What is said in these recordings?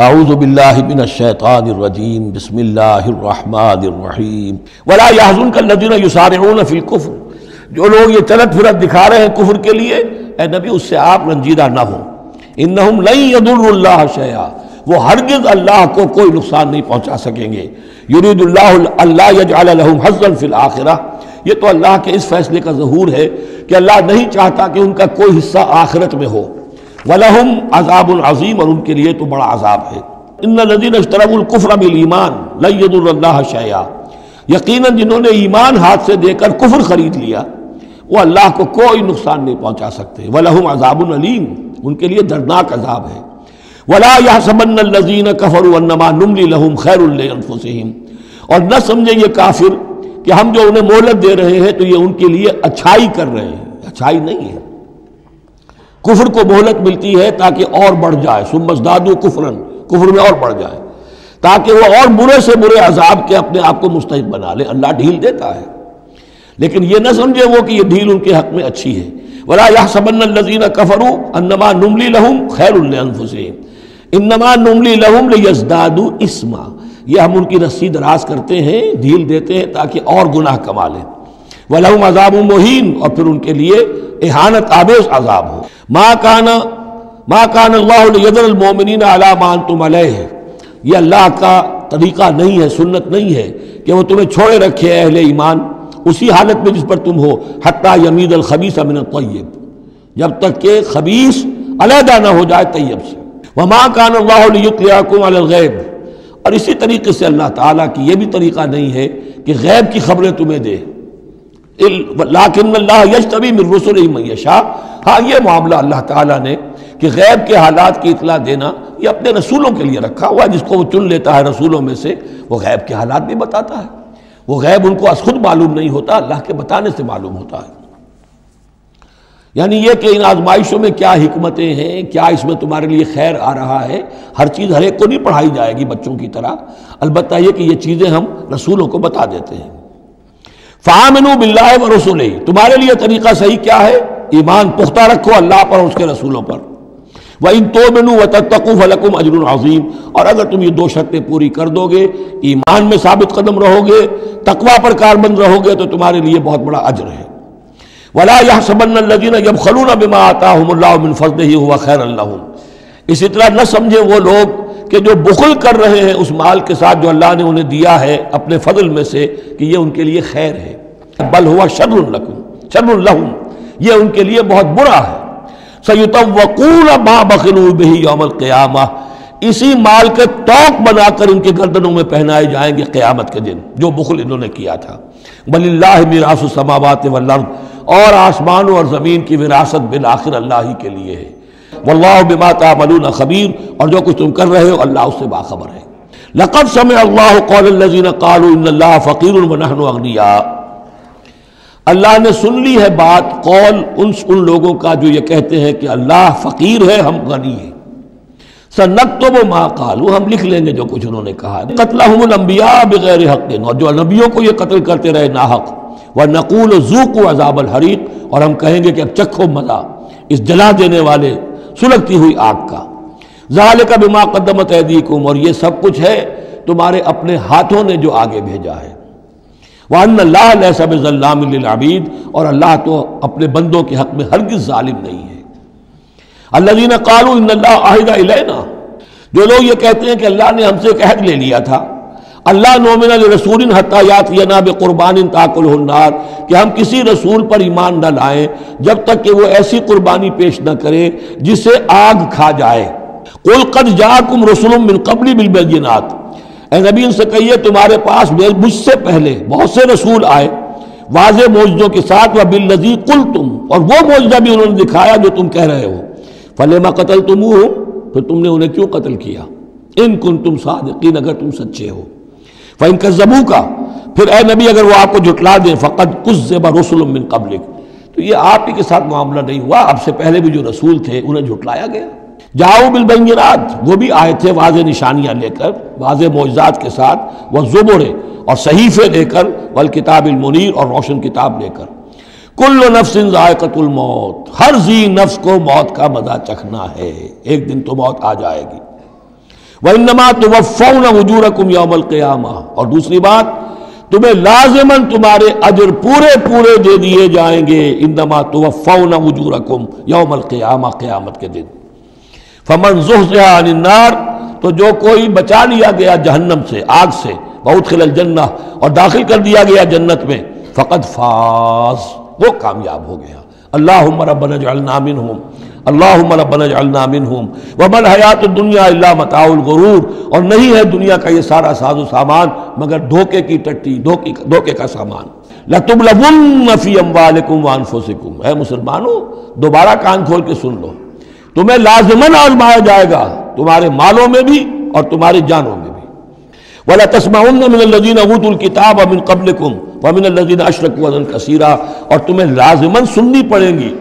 اعوذ باللہ من الشیطان الرجیم بسم اللہ الرحمن الرحیم ولا يحزنك الذين يسارعون في الكفر، جو لوگ یہ چلت پھرت دکھا رہے ہیں کفر کے لیے، اے نبی اس سے آپ رنجیدہ نہ ہوں۔ انہم لن يضروا اللہ شیئا، وہ ہرگز اللہ کو کوئی نقصان نہیں پہنچا سکیں گے۔ یرید اللہ اللہ یجعل لهم حظا فی الآخرہ، یہ تو اللہ کے اس فیصلے کا ظہور ہے کہ اللہ نہیں چاہتا کہ ان کا کوئی حصہ آخرت میں ہو۔ وَلَهُمْ عَذَابٌ عَظِيمٌ، اور ان کے لیے تو بڑا عذاب ہے۔ إِنَّ الَّذِينَ اشْتَرَوُا الْكُفْرَ بِالْإِيمَانِ لَن يَضُرُّوا اللَّهَ شَيْئًا، یقیناً جنہوں نے ایمان ہاتھ سے دے کر کفر خرید لیا وہ اللہ کو کوئی نقصان نہیں پہنچا سکتے۔ وَلَهُمْ عَذَابٌ أَلِيمٌ، ان کے لیے دردناک عذاب ہے۔ وَلَا يَحْسَبَنَّ الَّذِينَ كَفَرُوا أَنَّمَا نُمْلِي لَهُمْ خَيْرٌ لِأَنفُسِهِمْ، اور نہ سمجھیں یہ کافر کہ ہم جو انہیں مہلت دے رہے ہیں تو یہ ان کے لیے اچھائی کر رہے ہیں، اچھائی نہیں ہے۔ کفر کو مہلت ملتی ہے تاکہ اور بڑھ جائے، ثم ازدادوا کفرا، کفر میں اور بڑھ جائے، تاکہ وہ اور برے سے برے عذاب کے اپنے آپ کو مستحق بنا لے۔ اللہ ڈھیل دیتا ہے، لیکن یہ نہ سمجھے وہ کہ یہ ڈھیل ان کے حق میں اچھی ہے۔ ولا يحسبن الذين كفروا انما نملي لهم خير لانفسهم انما نملي لهم ليزدادوا اثما، یہ ہم ان کی رسی دراز کرتے ہیں، ڈھیل دیتے ہیں تاکہ اور گناہ کما لیں۔ وَلَهُمْ عَذَابٌ مُّهِينٌ، اور پھر ان کے لیے اہانت آمیز عذاب ہو۔ ما كان اللہ لیذر المؤمنین علی ما انتم علیہ، یہ اللہ کا طریقہ نہیں ہے، سنت نہیں ہے کہ وہ تمہیں چھوڑے رکھے اہل ایمان اسی حالت میں جس پر تم ہو، حتی یمیز الخبیث من الطیب، جب تک کہ خبیث علیحدہ نہ ہو جائے طیب سے۔ وما كان اللہ لیطلعکم علی الغیب، اور اسی طریقے سے اللہ تعالیٰ کی یہ بھی طریقہ نہیں ہے کہ غیب کی خبریں تمہیں دے۔ لیکن اللہ یجتبی من رسلہ من یشاء، ہاں یہ معاملہ اللہ تعالیٰ نے کہ غیب کے حالات کی اطلاع دینا یہ اپنے رسولوں کے لیے رکھا ہوا ہے، جس کو وہ چن لیتا ہے رسولوں میں سے وہ غیب کے حالات بھی بتاتا ہے۔ وہ غیب ان کو از خود معلوم نہیں ہوتا، اللہ کے بتانے سے معلوم ہوتا ہے۔ یعنی یہ کہ ان آزمائشوں میں کیا حکمتیں ہیں، کیا اس میں تمہارے لیے خیر آ رہا ہے، ہر چیز ہر ایک کو نہیں پڑھائی جائے گی بچوں کی طرح، البتہ یہ کہ یہ چیزیں ہم رسولوں کو بتا دیتے ہیں۔ فآمنوا باللہ ورسولہ، تمہارے لیے طریقہ صحیح کیا ہے؟ ایمان پختہ رکھو اللہ پر اور اس کے رسولوں پر۔ وَإِن تُؤْمِنُوا وَتَتَّقُوا فَلَكُمْ أَجْرٌ عَظِيمٌ، اور اگر تم یہ دو شرطیں پوری کر دو گے، ایمان میں ثابت قدم رہو گے، تقوی پر کاربند رہو گے، تو تمہارے لیے بہت بڑا اجر ہے۔ وَلَا يَحْسَبَنَّ الَّذِينَ يَبْخَلُونَ بِمَا آتَاهُمُ اللَّهُ مِنْ فَضْلِهِ هُوَ خَيْرًا لَهُمْ، اسی طرح نہ سمجھے وہ لوگ کہ جو بخل کر رہے ہیں اس مال کے ساتھ جو اللہ نے انہیں دیا ہے اپنے فضل میں سے، کہ یہ ان کے لیے خیر ہے۔ بل ہوا شر لہم، یہ ان کے لیے بہت برا ہے۔ سیطوقون ما بخلوا بہ یوم القیامہ، اسی مال کے توق بنا کر ان کے گردنوں میں پہنائے جائیں گے قیامت کے دن جو بخل انہوں نے کیا تھا۔ وللہ میراث السماوات والارض، اور آسمانوں اور زمین کی وراثت بالآخر اللہ ہی کے لیے ہے۔ واللہ بما تعملون خبیر، اور جو کچھ تم کر رہے ہو اللہ اس سے باخبر ہے۔ لقد سمع اللہ قول الذین قالوا ان اللہ فقیر ونحن اغنیاء، اللہ نے سن لی ہے بات، قول ان لوگوں کا جو یہ کہتے ہیں کہ اللہ فقیر ہے ہم غنی ہیں۔ سنکتب ما قالوا، ہم لکھ لیں گے جو کچھ انہوں نے کہا۔ قتلہم الانبیاء بغیر حق، اور جو نبیوں کو یہ قتل کرتے رہے ناحق۔ ونقول ذوقوا عذاب الحریق، اور ہم کہیں گے کہ اب چکھو مزہ اس جلا دینے والے سلگتی ہوئی آگ کا۔ ذالک بما قدمت ایدیکم، اور یہ سب کچھ ہے تمہارے اپنے ہاتھوں نے جو آگے بھیجا ہے۔ وَأَنَّ اللَّهَ لَيْسَ بِظَلَّامٍ لِّلْعَبِيدِ، اور اللہ تو اپنے بندوں کے حق میں ہرگز ظالم نہیں ہے۔ الَّذِينَ قَالُوا إِنَّ اللَّهَ عَهِدَ إِلَيْنَا، جو لوگ یہ کہتے ہیں کہ اللہ نے ہم سے ایک عہد لے لیا تھا، اللہ نُؤْمِنَ لِرَسُولٍ حَتَّىٰ يَأْتِيَنَا بِقُرْبَانٍ تَأْكُلُهُ النَّارُ، کہ ہم کسی رسول پر ایمان نہ لائیں جب تک کہ وہ ایسی قربانی پیش نہ کرے جسے آگ کھا جائے۔ قُلْ قَدْ جَاءَكُمْ رُسُلٌ مِّن قَبْلِ بِالْبَيِّنَاتِ، اے نبی ان سے کہیے تمہارے پاس مجھ سے پہلے بہت سے رسول آئے واضح معجزوں کے ساتھ، وَبِالَّذِي قُلْتُمْ، اور وہ معجزہ بھی انہوں نے دکھایا جو تم کہہ رہے ہو۔ فَلِمَ قَتَلْتُمُوهُمْ، پھر تم نے انہیں کیوں قتل کیا؟ إِن كُنتُمْ صَادِقِينَ، اگر تم سچے ہو۔ فَإِن كَذَّبُوكَ، پھر اے نبی اگر وہ آپ کو جھٹلا دیں، فَقَدْ كُذِّبَ رُسُلٌ مِّن قَبْلِكَ، تو یہ آپ ہی کے ساتھ معاملہ نہیں ہوا، اب سے پہلے بھی جو رسول تھے انہیں جھٹلایا گیا۔ جاؤ بالبینات، وہ بھی آئے تھے واضح نشانیاں لے کر، واضح معجزات کے ساتھ، والزبر، اور صحیفے لے کر، والکتاب المنیر، اور روشن کتاب لے کر۔ کل نفس ذائقۃ الموت، ہر ذی نفس کو موت کا مزہ چکھنا ہے، ایک دن تو موت آ جائے گی۔ وَإِنَّمَا تُوَفَّوْنَ أُجُورَكُمْ يَوْمَ الْقِيَامَةِ، اور دوسری بات تمہیں لازماً تمہارے اجر پورے پورے دے دیے جائیں گے. انما توفون اجورکم یوم القیامہ، قیامت کے دن. فمن زحزح عن النار، تو جو کوئی بچا لیا گیا جہنم سے، آگ سے، وادخل الجنہ، اور داخل کر دیا گیا جنت میں، فقد فاز، وہ کامیاب ہو گیا. اللہم ربنا اجعلنا منہم، اللہم ربنا اجعلنا منہم. وما الحیات الدنیا الا متاع الغرور، اور نہیں ہے دنیا کا یہ سارا ساز و سامان مگر دھوکے کی ٹٹی، دھوکے کا سامان. لتبلون فی اموالکم وانفسکم، اے مسلمانوں دوبارہ کان کھول کے سن لو، تمہیں لازماً آزمایا جائے گا، تمہارے مالوں میں بھی اور تمہاری جانوں میں بھی. وَلَتَسْمَعُنَّ مِنَ الَّذِينَ أُوتُوا الْكِتَابَ مِنْ قَبْلِكُمْ وَمِنَ الَّذِينَ أَشْرَكُوا أَذًى كَثِيرًا، اور تمہیں لازماً سننی پڑیں گی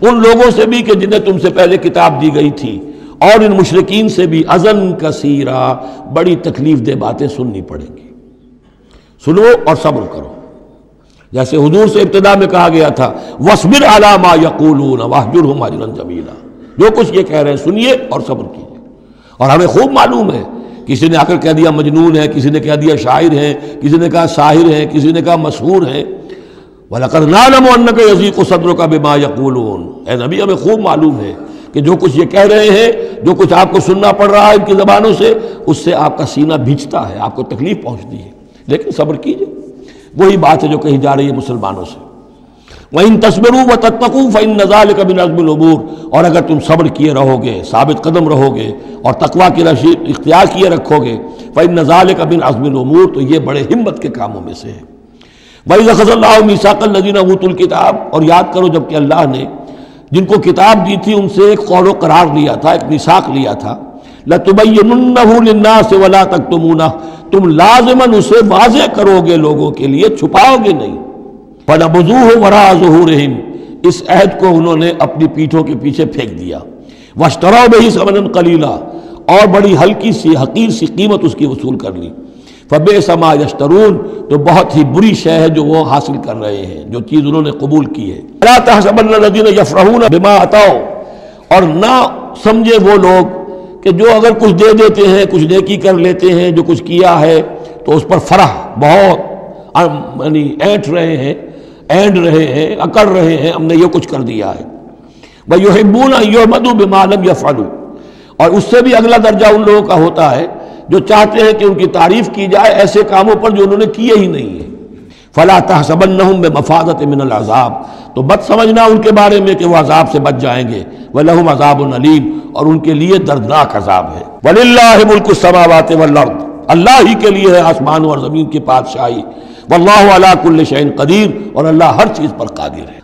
ان لوگوں سے بھی کہ جنہیں تم سے پہلے کتاب دی گئی تھی، اور ان مشرکین سے بھی اذًا کثیرا، بڑی تکلیف دہ باتیں سننی پڑیں گی. سنو اور صبر کرو، جیسے حضور سے ابتدا میں کہا گیا تھا وَاصْبِرْ عَلَىٰ مَا يَقُولُونَ وَاهْجُرْهُمْ هَجْرًا جَمِيلًا، جو کچھ یہ کہہ رہے ہیں سنیے اور صبر کیجیے. اور ہمیں خوب معلوم ہے، کسی نے آ کر کہہ دیا مجنون ہے، کسی نے کہہ دیا شاعر ہے، کسی نے کہا ساحر ہے، کسی نے کہا مسحور ہے. وَلَقَدْ نَعْلَمُ أَنَّكَ يَضِيقُ صَدْرُكَ بِمَا يَقُولُونَ، اے نبی ہمیں خوب معلوم ہے کہ جو کچھ یہ کہہ رہے ہیں، جو کچھ آپ کو سننا پڑ رہا ہے ان کی زبانوں سے، اس سے آپ کا سینہ بھیجتا ہے، آپ کو تکلیف پہنچتی ہے، لیکن صبر کیجیے. وہی بات ہے جو کہی جا رہی ہے مسلمانوں سے. وَإِن تَصْبِرُوا وَتَتَّقُوا فَإِنَّ ذَلِكَ مِنْ عَزْمِ الْأُمُورِ، اور اگر تم صبر کیے رہو گے، ثابت قدم رہو گے اور تقویٰ کی راہ اختیار کیے رکھو گے، فَإِنَّ ذَلِكَ مِنْ عَزْمِ الْأُمُورِ، تو یہ بڑے ہمت کے کاموں میں سے ہے. وَإِذْ أَخَذَ اللَّهُ مِيثَاقَ الَّذِينَ أُوتُوا الْكِتَابَ، اور یاد کرو جب کہ اللہ نے جن کو کتاب دی تھی ان سے ایک قول و قرار لیا تھا، ایک میثاق لیا تھا. لَتُبَيِّنُنَّهُ لِلنَّاسِ وَلَا تَكْتُمُونَهُ، تم لازماً اسے واضح کرو گے لوگوں کے لیے، چھپاؤ گے نہیں. فَنَبَذُوهُ وَرَاءَ ظُهُورِهِمْ، اس عہد کو انہوں نے اپنی پیٹھوں کے پیچھے پھینک دیا. وَاشْتَرَوْا بِهِ ثَمَنًا قَلِيلًا، اور بڑی ہلکی سی حقیر سی قیمت اس کی وصول کر لی. فَبِئْسَ مَا يَشْتَرُونَ، تو بہت ہی بری شے ہے جو وہ حاصل کر رہے ہیں، جو چیز انہوں نے قبول کی ہے. لَا تَحْسَبَنَّ الَّذِينَ يَفْرَحُونَ بِمَا أَتَوْا، اور نہ سمجھے وہ لوگ کہ جو اگر کچھ دے دیتے ہیں، کچھ نیکی کر لیتے ہیں، جو کچھ کیا ہے تو اس پر فرح بہت، یعنی اینٹ رہے ہیں، اینڈ رہے ہیں، اکڑ رہے ہیں، ہم نے یہ کچھ کر دیا ہے. وَيُحِبُّونَ أَن يُحْمَدُوا بِمَا لَمْ يَفْعَلُوا، اور اس سے بھی اگلا درجہ ان لوگوں کا ہوتا ہے جو چاہتے ہیں کہ ان کی تعریف کی جائے ایسے کاموں پر جو انہوں نے کیے ہی نہیں ہیں. فَلَا تَحْسَبَنَّهُمْ بِمَفَازَةٍ مِّنَ الْعَذَابِ، تو مت سمجھنا ان کے بارے میں کہ وہ عذاب سے بچ جائیں گے. وَلَهُمْ عَذَابٌ أَلِيمٌ، اور ان کے لیے دردناک عذاب ہے. وَلِلَّهِ مُلْكُ السَّمَاوَاتِ وَالْأَرْضِ، اللہ ہی کے لیے ہے آسمانوں اور زمین کی بادشاہی. وَاللَّهُ عَلَىٰ كُلِّ شَيْءٍ قَدِيرٌ، اور اللہ ہر چیز پر قادر ہے.